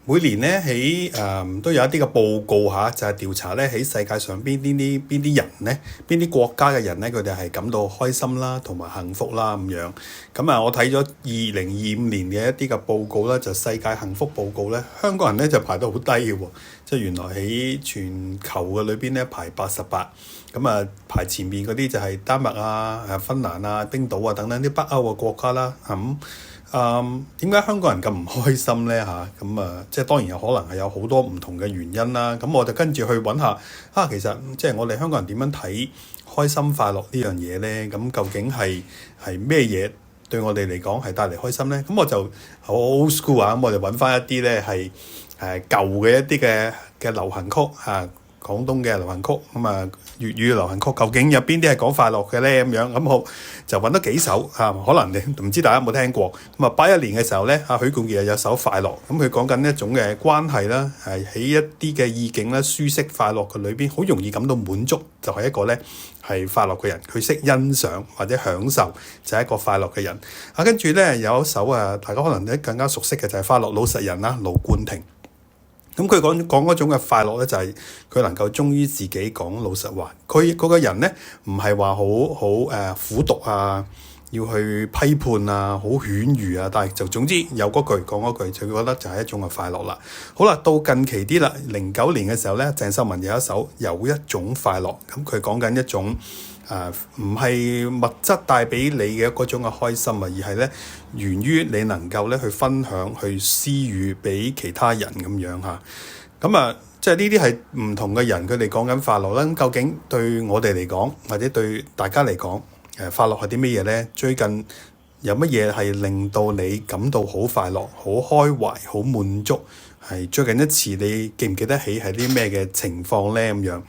每年咧都有一啲嘅報告嚇，就係、調查咧喺世界上邊啲人咧，邊啲國家嘅人咧，佢哋係感到開心啦，同埋幸福啦咁樣。咁啊，我睇咗2025年嘅一啲嘅報告咧，就世界幸福報告咧，香港人咧就排得好低嘅喎，即係原來喺全球嘅裏邊咧排88，咁啊排前面嗰啲就係丹麥啊、芬蘭啊、冰島啊等等啲北歐嘅國家啦，點解香港人咁唔開心呢？即係當然有可能係有好多唔同嘅原因啦。咁我就跟住去揾下其實即係我哋香港人點樣睇開心快樂呢樣嘢呢？咁究竟係咩嘢對我哋嚟講係帶嚟開心呢？咁我就好 old school 咁我就揾翻一啲呢係舊嘅一啲嘅流行曲廣東嘅流行曲，粵語流行曲究竟有邊啲係講快樂嘅咧？咁樣咁好就揾咗幾首可能你唔知大家有冇聽過。81年嘅時候咧，許冠傑有首快樂，咁佢講緊一種嘅關係啦，喺一啲嘅意境咧，舒適快樂嘅裏邊，好容易感到滿足，就係一個咧係快樂嘅人，佢識欣賞或者享受就係一個快樂嘅人。跟住咧有一首大家可能咧更加熟悉嘅就係快樂老實人啦，盧冠廷。咁佢講嗰種嘅快樂咧，就係佢能夠忠於自己講老實話。佢嗰個人咧，唔係話好苦毒要去批判好犬儒但係就總之有嗰句講嗰句，佢覺得就係一種嘅快樂啦。好啦，到近期啲啦，09年嘅時候咧，鄭秀文有一首有一種快樂，咁佢講緊一種唔係物質帶俾你嘅嗰種嘅開心而係咧源於你能夠咧去分享、去施予俾其他人咁樣嚇。咁即係呢啲係唔同嘅人，佢哋講緊快樂啦。咁究竟對我哋嚟講，或者對大家嚟講，快樂係啲乜嘢咧？最近有乜嘢係令到你感到好快樂、好開懷、好滿足？係最近一次你記唔記得起係啲咩嘅情況咧？咁樣。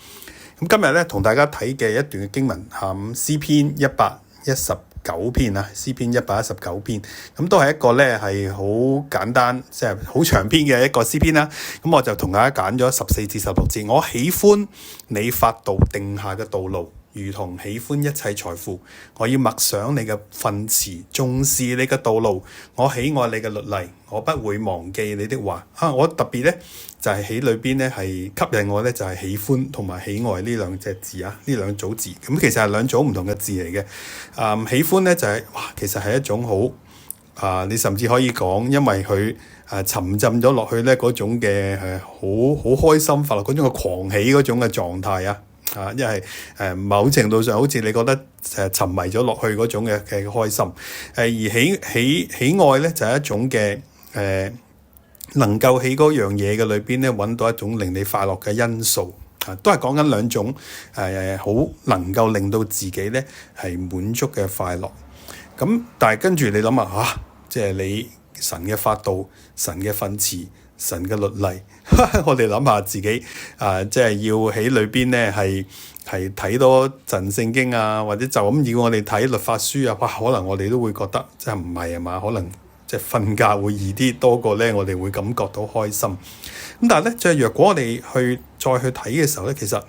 咁今日咧同大家睇嘅一段嘅經文，詩篇119篇詩篇119篇，咁都係一個咧係好簡單，即係好長篇嘅一個詩篇啦。咁我就同大家揀咗14至16節。我喜歡你法度定下嘅道路，如同喜歡一切財富。我要默想你嘅訓詞，重視你嘅道路。我喜愛你嘅律例，我不會忘記你的話。我特別咧就係喺裏邊咧係吸引我咧就係喜歡同埋喜愛呢兩隻字呢兩組字。咁其實係兩組唔同嘅字嚟嘅。喜歡咧就係其實係一種好你甚至可以講，因為佢沉浸咗落去咧嗰種嘅好開心快樂嗰種嘅狂喜嗰種嘅狀態因為某程度上好似你覺得沉迷咗落去嗰種嘅開心。而喜愛咧就係一種嘅能夠喺嗰樣嘢嘅裏邊咧揾到一種令你快樂嘅因素。都係講緊兩種好能夠令到自己咧係滿足嘅快樂。咁但係跟住你諗下即係你神嘅法度、神嘅訓詞、神嘅律例，我哋諗下自己即係要喺裏邊咧係睇多陣聖經或者就咁要我哋睇律法書可能我哋都會覺得即係唔係嘛？可能即係瞓覺會易啲多過咧，我哋會感覺到開心。咁但係咧，即係若果我哋再去睇嘅時候咧，其實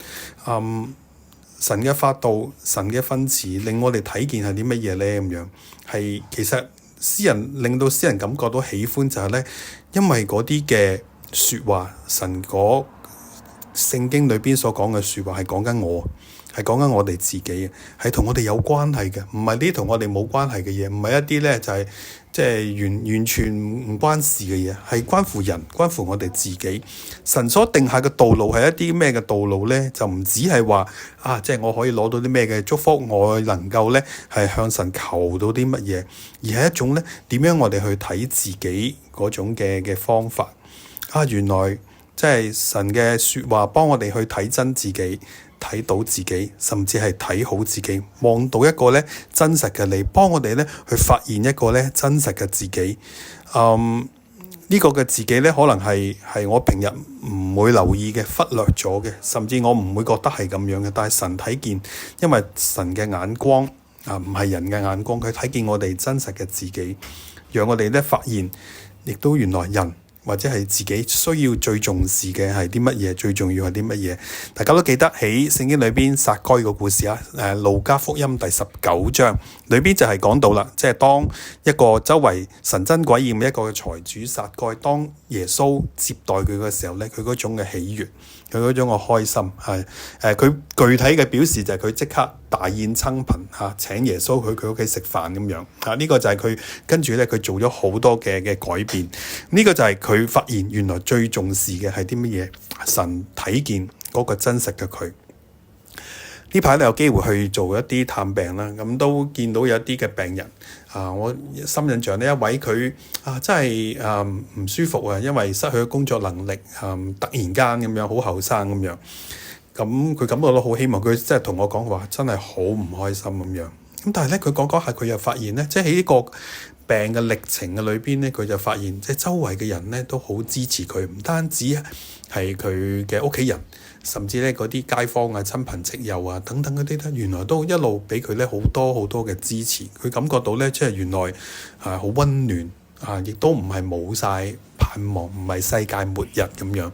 神嘅法度、神嘅訓詞令我哋睇見係啲乜嘢咧？咁樣係其實令到詩人感覺到喜歡就係咧，因為嗰啲嘅説話，神嗰聖經裏邊所講嘅説話係講緊我，係講緊我哋自己，係同我哋有關係嘅，唔係啲同我哋冇關係嘅嘢，唔係一啲咧就係即係完全唔關事嘅嘢，係關乎人，關乎我哋自己。神所定下嘅道路係一啲咩嘅道路咧？就唔只係話即係我可以攞到啲咩嘅祝福，我能夠咧係向神求到啲乜嘢，而係一種咧點樣我哋去睇自己嗰種嘅方法。原來即係神嘅説話幫我哋去睇真自己，睇到自己，甚至係睇好自己，望到一個咧真實嘅你，幫我哋咧去發現一個咧真實嘅自己。呢個嘅自己咧，可能係我平日唔會留意嘅，忽略咗嘅，甚至我唔會覺得係咁樣嘅。但係神睇見，因為神嘅眼光唔係人嘅眼光，佢睇見我哋真實嘅自己，讓我哋咧發現，亦都原來人或者係自己需要最重視嘅係啲乜嘢，最重要係啲乜嘢。大家都記得喺聖經裏邊撒該個故事啊，路加福音第19章裏邊就係講到啦，即係當一個周圍神憎鬼厭一個財主撒該，當耶穌接待佢嘅時候咧，佢嗰種嘅喜悅，佢嗰種嘅開心係佢具體嘅表示就係佢即刻大宴親朋請耶穌去佢屋企食飯咁樣呢個就係佢跟住咧佢做咗好多嘅改變。呢個就係佢發現原來最重視嘅係啲乜嘢？神睇見嗰個真實嘅佢。呢排有機會去做一啲探病啦，咁都見到有一啲嘅病人我深印象呢一位佢真係唔舒服啊，因為失去咗工作能力突然間咁樣好後生咁樣，咁佢感覺到好希望，佢真係同我講話真係好唔開心咁樣。咁但係咧佢講下佢又發現咧，即係喺呢個病嘅歷程嘅裏邊咧，佢就發現即係周圍嘅人咧都好支持佢，唔單止係佢嘅屋企人，甚至咧嗰啲街坊啊、親朋戚友啊等等嗰啲咧，原來都一路俾佢咧好多好多嘅支持。佢感覺到咧，即係原來好溫暖亦都唔係冇晒盼望，唔係世界末日咁樣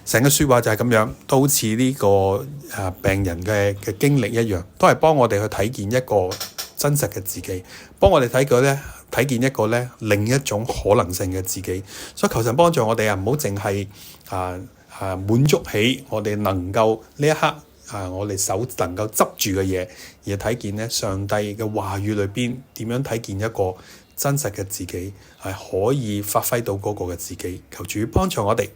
成個説話就係咁樣，都好似呢個病人嘅經歷一樣，都係幫我哋去睇見一個真實嘅自己，幫我哋睇見一個咧另一種可能性嘅自己。所以求神幫助我哋唔好淨係滿足起我哋能夠呢一刻我哋手能夠執住嘅嘢，而睇見咧上帝嘅話語裏邊點樣睇見一個真實嘅自己，係可以發揮到嗰個嘅自己。求主幫助我哋。